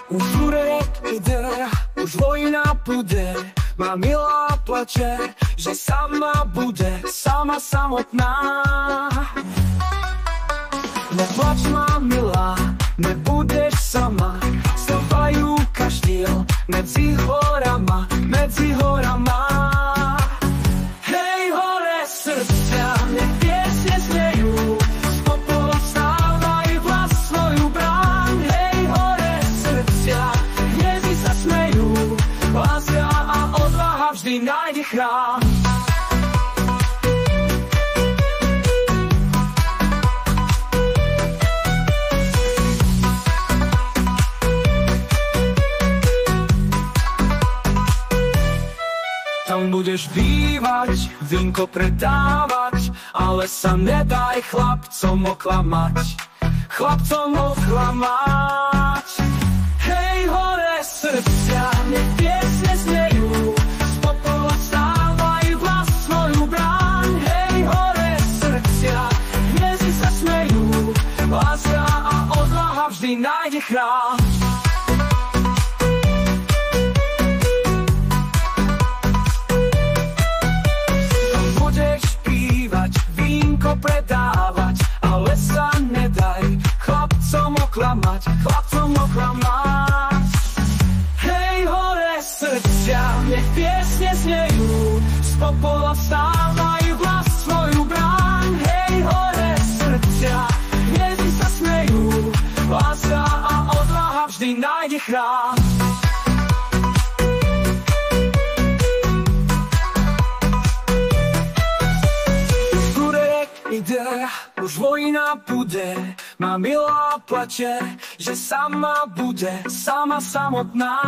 Už Jurek ide, už vojna bude. Má milá plače, že sama bude, sama samotná. Neplač, má milá, nebudeš sama. Stavajú kaštiel medzi horama, medzi horama. Hej, hore srdcia, nech piesne znejú, z popola vstávaj, vlas svoju brán. Hej, hore srdcia, hviezdy sa smejú, láska a odvaha vždy nájde chrám. Tam budeš bývať, vínko predávať, ale sa nedaj chlapcom oklamať, chlapcom oklamať. Hej, hore srdcia, nech piesne znejú, z popola vstávaj, vlas svoju brán. Hej, hore srdcia, hviezdy sa smejú, láska a odvaha vždy nájde chrám. Predávať, ale sa nedaj chlapcom oklamať, chlapcom oklamať. Hej, hore srdcia, nech piesne znejú, z popola vstávaj, vlas svoju brán. Hej, hore srdcia, hviezdy sa smejú, láska a odvaha vždy nájde chrám. Už vojna bude, má milá plače, že sama bude, sama samotná.